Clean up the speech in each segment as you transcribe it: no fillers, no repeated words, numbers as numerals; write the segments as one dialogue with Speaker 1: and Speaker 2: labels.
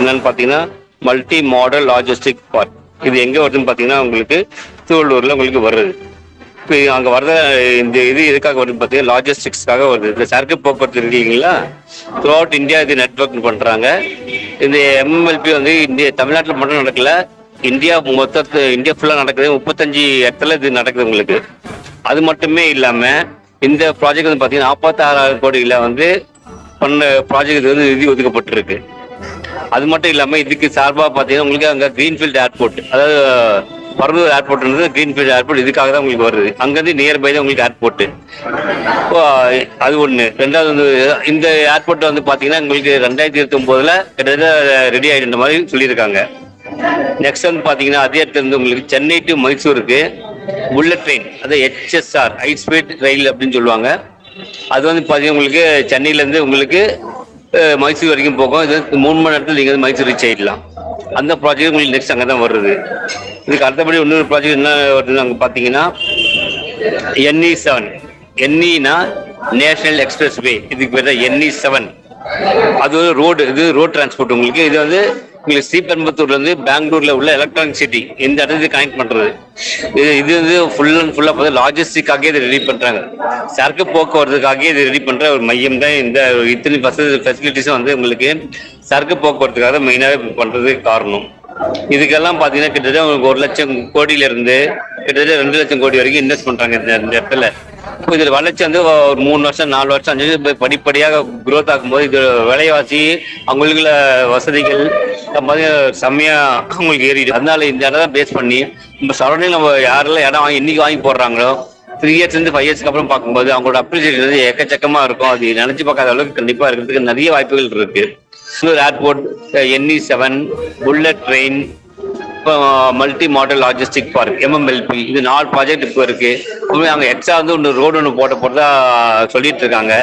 Speaker 1: என்னன்னு பார்த்தீங்கன்னா multi model logistic park. இது எங்கே வருதுன்னு பார்த்தீங்கன்னா உங்களுக்கு திருவள்ளூரில் உங்களுக்கு வருது. இப்போ அங்கே வர்ற இந்த இது எதுக்காக வருதுன்னு பார்த்தீங்கன்னா லாஜிஸ்டிக்ஸ்க்காக வருது. இந்த சரக்கு போக்குவரத்து இருக்கீங்களா, த்ரூ அவுட் இந்தியா இது நெட்ஒர்க் பண்ணுறாங்க. இந்த எம்எல்பி வந்து தமிழ்நாட்டில் மட்டும் நடக்கல, இந்தியா இந்தியா ஃபுல்லாக நடக்குது. 35 இடத்துல இது நடக்குது உங்களுக்கு. அது மட்டுமே இல்லாமல் இந்த ப்ராஜெக்ட் வந்து பார்த்தீங்கன்னா 46,000 கோடியில் வந்து பண்ண ப்ராஜெக்ட் வந்து நிதி ஒதுக்கப்பட்டிருக்கு. அது மட்டும் இல்லாமல் இதுக்கு சார்பாக பார்த்தீங்கன்னா உங்களுக்கு அங்கே கிரீன்ஃபீல்டு ஏர்போர்ட், அதாவது பரந்தூர் ஏர்போர்ட்ன்றது கிரீன்ஃபீல்டு ஏர்போர்ட் இதுக்காக தான் உங்களுக்கு வருது. அங்கேருந்து நியர்பை தான் உங்களுக்கு ஏர்போர்ட்டு. அது ஒன்று. ரெண்டாவது வந்து இந்த ஏர்போர்ட் வந்து பார்த்தீங்கன்னா உங்களுக்கு 2029 கிட்டத்தட்ட ரெடி ஆகிடுற மாதிரி சொல்லியிருக்காங்க. நெக்ஸ்ட் வந்து பார்த்தீங்கன்னா அதே இடத்துல இருந்து உங்களுக்கு சென்னை டு மைசூருக்கு புல்லட் ட்ரெயின், அது HSR ஹை ஸ்பீட் ரயில் அப்படின்னு சொல்லுவாங்க. அது வந்து பார்த்தீங்கன்னா உங்களுக்கு சென்னையிலேருந்து உங்களுக்கு மைசூர் வரைக்கும் போகும். இது 3 மணி நேரத்தில் நீங்கள் வந்து மைசூர் ரீச் ஆகிடலாம். அந்த ப்ராஜெக்ட் உங்களுக்கு நெக்ஸ்ட் அங்கே தான் வருது. இதுக்கு அடுத்தபடி இன்னொரு ப்ராஜெக்ட் என்ன வருதுன்னு அங்கே பார்த்தீங்கன்னா NE7. NEனா நேஷனல் எக்ஸ்பிரஸ் வே, இதுக்கு பேர் தான் NE7. அது ஒரு ரோடு, இது ரோட் டிரான்ஸ்போர்ட் உங்களுக்கு. இது வந்து உங்களுக்கு ஸ்ரீபெரும்புத்தூர்லேருந்து பெங்களூரில் உள்ள எலக்ட்ரானிக் சிட்டி இந்த இடத்துக்கு கனெக்ட் பண்ணுறது. இது வந்து ஃபுல் அண்ட் ஃபுல்லாக பார்த்து லாஜிஸ்டிக்காகவே இதை ரெடி பண்ணுறாங்க. சரக்கு போக்குவரத்துக்காகவே இது ரெடி பண்ணுற ஒரு மையம் தான். இந்த இத்தனை ஃபெசிலிட்டிஸும் வந்து உங்களுக்கு சரக்கு போக்குவரத்துக்காக மெயினாக பண்ணுறதுக்கு காரணம். இதுக்கெல்லாம் பார்த்தீங்கன்னா கிட்டத்தட்ட உங்களுக்கு 1 லட்சம் கோடியிலேருந்து கிட்டத்தட்ட 2 லட்சம் கோடி வரைக்கும் இன்வெஸ்ட் பண்ணுறாங்க இந்த இடத்துல. இப்போ இதில் வளர்ச்சி வந்து ஒரு 3 வருஷம் 4 வருஷம் 5 வருஷம் படிப்படியாக குரோத் ஆகும்போது இது விலைவாசி அவங்களுக்குள்ள வசதிகள் செம்மையாக அவங்களுக்கு ஏறிடும். அதனால இந்த இடம் தான் பேஸ் பண்ணி நம்ம சரௌண்டிங் நம்ம யாரெல்லாம் இடம் இன்னைக்கு வாங்கி போடுறாங்களோ 3 இயர்ஸ்லேருந்து 5 இயர்ஸ்க்கு அப்புறம் பார்க்கும்போது அவங்களோட அப்ரிசியேஷன் வந்து எக்கச்சக்கமாக இருக்கும். அது நினச்சி பார்க்காத அளவுக்கு கண்டிப்பாக இருக்கிறதுக்கு நிறைய வாய்ப்புகள் இருக்கு. இன்னொரு ஏர்போர்ட், NE7, புல்லட் ட்ரெயின், இப்போ multi model logistic park MMLP, இது 4 ப்ராஜெக்ட் இப்போ இருக்கு. அங்கே எக்ஸ்ட்ரா வந்து ஒன்று ரோடு ஒன்று போட்டதா சொல்லிட்டு இருக்காங்க.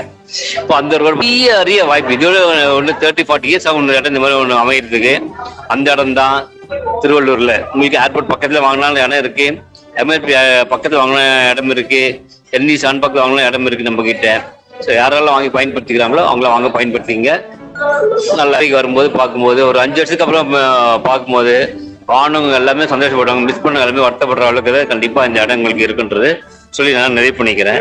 Speaker 1: இப்போ அந்த ரோடு நிறைய வாய்ப்பு. இதோட ஒன்று 30-40 இயர்ஸ் ஆகும் இடம் இந்த மாதிரி ஒன்று அமைகிறதுக்கு. அந்த இடம் தான் திருவள்ளூர்ல. உங்களுக்கு ஏர்போர்ட் பக்கத்தில் வாங்கினாலும் இடம் இருக்கு, MLP பக்கத்தில் வாங்கின இடம் இருக்கு, NE7 பக்கத்தில் வாங்கின இடம் இருக்கு நம்ம கிட்ட. ஸோ யாரெல்லாம் வாங்கி பயன்படுத்திக்கிறாங்களோ அவங்கள வாங்க பயன்படுத்திங்க. நல்லா வரும்போது பார்க்கும்போது ஒரு 5 வருஷத்துக்கு அப்புறம் பார்க்கும்போது வானவங்க எல்லாமே சந்தோஷப்படுவாங்க. மிஸ் பண்ண எல்லாமே வருத்தப்படுற அளவுக்கு கண்டிப்பா இந்த இடம் உங்களுக்கு இருக்குன்றது சொல்லி நான் நிறைவு பண்ணிக்கிறேன்.